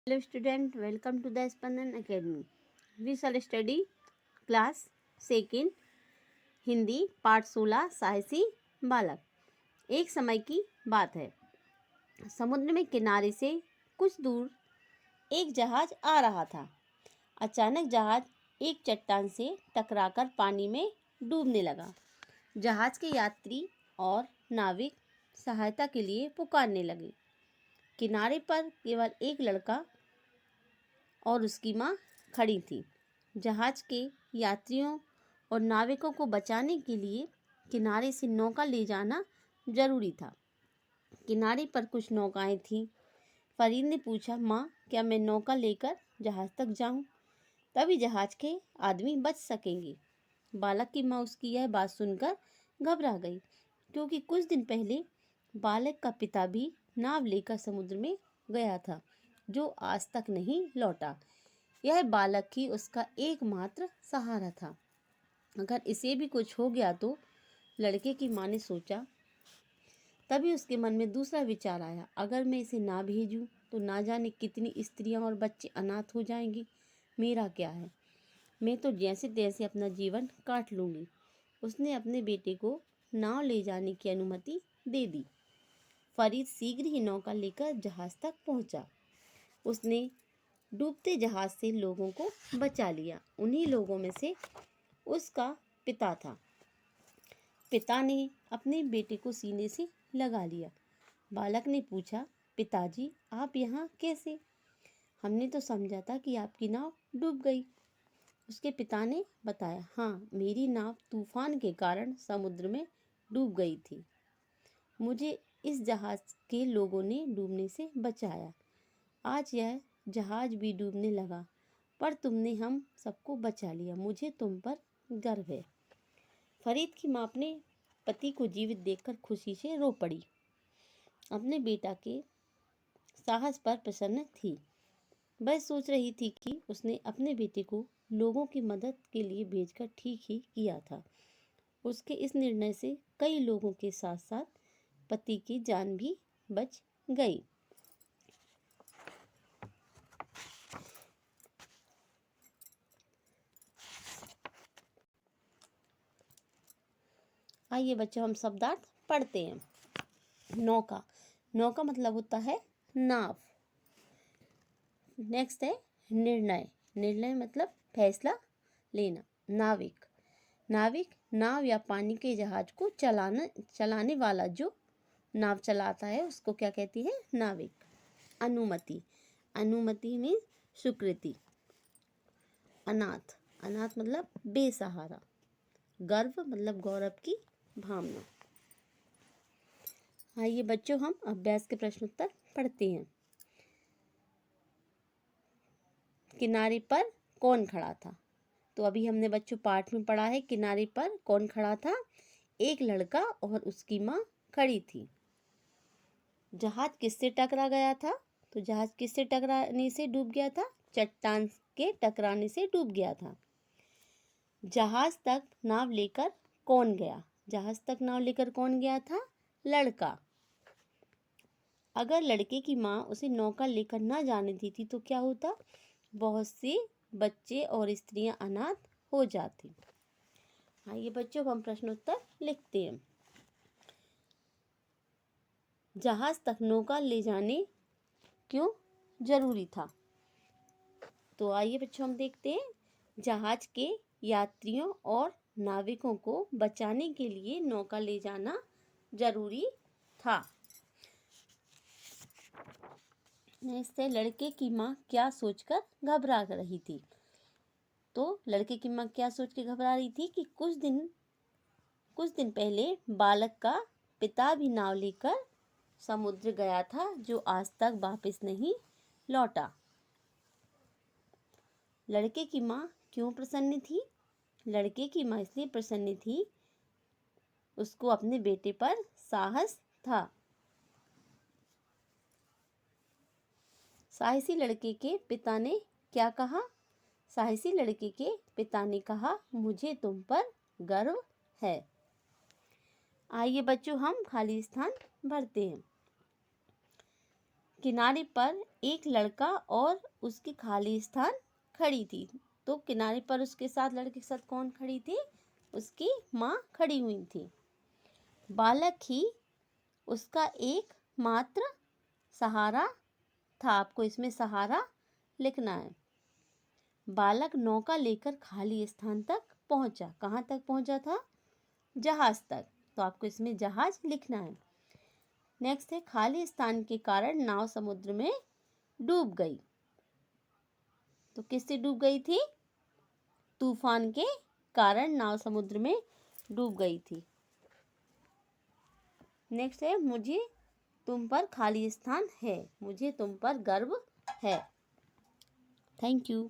Hello student, welcome to the Spandan Academy. We shall study class second Hindi पाठ 16 साहसी बालक। एक समय की बात है, समुद्र में किनारे से कुछ दूर एक जहाज आ रहा था। अचानक जहाज एक चट्टान से टकराकर पानी में डूबने लगा। जहाज के यात्री और नाविक सहायता के लिए पुकारने लगे। किनारे पर केवल एक लड़का और उसकी माँ खड़ी थी। जहाज के यात्रियों और नाविकों को बचाने के लिए किनारे से नौका ले जाना जरूरी था। किनारे पर कुछ नौकाएं थीं। फरीद ने पूछा, माँ, क्या मैं नौका लेकर जहाज तक जाऊं? तभी जहाज के आदमी बच सकेंगे। बालक की माँ उसकी यह बात सुनकर घबरा गई, क्योंकि कुछ दिन पहले बालक का पिता भी नाव लेकर समुद्र में गया था, जो आज तक नहीं लौटा। यह बालक ही उसका एकमात्र सहारा था। अगर इसे भी कुछ हो गया तो, लड़के की माँ ने सोचा। तभी उसके मन में दूसरा विचार आया, अगर मैं इसे ना भेजूं तो ना जाने कितनी स्त्रियां और बच्चे अनाथ हो जाएंगे। मेरा क्या है, मैं तो जैसे तैसे अपना जीवन काट लूंगी। उसने अपने बेटे को नाव ले जाने की अनुमति दे दी। फरीद शीघ्र ही नौका लेकर जहाज तक पहुंचा। उसने डूबते जहाज से लोगों को बचा लिया। उन्हीं लोगों में से उसका पिता था। पिता ने अपने बेटे को सीने से लगा लिया। बालक ने पूछा, पिताजी, आप यहाँ कैसे? हमने तो समझा था कि आपकी नाव डूब गई। उसके पिता ने बताया, हाँ, मेरी नाव तूफान के कारण समुद्र में डूब गई थी। मुझे इस जहाज के लोगों ने डूबने से बचाया। आज यह जहाज भी डूबने लगा, पर तुमने हम सबको बचा लिया। मुझे तुम पर गर्व है। फरीद की माँ अपने पति को जीवित देखकर खुशी से रो पड़ी। अपने बेटा के साहस पर प्रसन्न थी। वह सोच रही थी कि उसने अपने बेटे को लोगों की मदद के लिए भेजकर ठीक ही किया था। उसके इस निर्णय से कई लोगों के साथ साथ पति की जान भी बच गई। आइए बच्चों, हम शब्दार्थ पढ़ते हैं। नौका, नौका मतलब होता है नाव। नेक्स्ट है निर्णय, निर्णय मतलब फैसला लेना। नाविक, नाविक नाव या पानी के जहाज को चलाने वाला जो नाव चलाता है उसको क्या कहती है? नाविक। अनुमति, अनुमति में स्वीकृति। अनाथ, अनाथ मतलब बेसहारा। गर्व मतलब गौरव की भावना। आइए बच्चों, हम अभ्यास के प्रश्न उत्तर पढ़ते हैं। किनारे पर कौन खड़ा था? तो अभी हमने बच्चों पाठ में पढ़ा है, किनारे पर कौन खड़ा था? एक लड़का और उसकी माँ खड़ी थी। जहाज किससे टकरा गया था? तो जहाज किससे टकराने से डूब गया था? चट्टान के टकराने से डूब गया था। जहाज तक नाव लेकर कौन गया? जहाज तक नाव लेकर कौन गया था? लड़का। अगर लड़के की माँ उसे नौका लेकर ना जाने देती तो क्या होता? बहुत से बच्चे और स्त्रियां अनाथ हो जाती। आइए बच्चों, हम प्रश्नोत्तर लिखते हैं। जहाज तक नौका ले जाने क्यों जरूरी था? तो आइए बच्चों, हम देखते हैं। जहाज के यात्रियों और नाविकों को बचाने के लिए नौका ले जाना जरूरी था। नेक्स्ट है, लड़के की माँ क्या सोचकर घबरा रही थी? तो लड़के की माँ क्या सोच के घबरा रही थी कि कुछ दिन पहले बालक का पिता भी नाव लेकर समुद्र गया था, जो आज तक वापस नहीं लौटा। लड़के की माँ क्यों प्रसन्न थी? लड़के की माँ इसलिए प्रसन्न थी, उसको अपने बेटे पर साहस था। साहसी लड़के के पिता ने क्या कहा? साहसी लड़के के पिता ने कहा, मुझे तुम पर गर्व है। आइए बच्चों, हम खाली स्थान भरते हैं। किनारे पर एक लड़का और उसकी खाली स्थान खड़ी थी। तो किनारे पर उसके साथ, लड़के के साथ कौन खड़ी थी? उसकी माँ खड़ी हुई थी। बालक ही उसका एक मात्र सहारा था। आपको इसमें सहारा लिखना है। बालक नौका लेकर खाली स्थान तक पहुंचा। कहाँ तक पहुंचा था? जहाज तक। तो आपको इसमें जहाज लिखना है। नेक्स्ट है, खाली स्थान के कारण नाव समुद्र में डूब गई। तो किससे डूब गई थी? तूफान के कारण नाव समुद्र में डूब गई थी। नेक्स्ट है, मुझे तुम पर खाली स्थान है, मुझे तुम पर गर्व है। Thank you.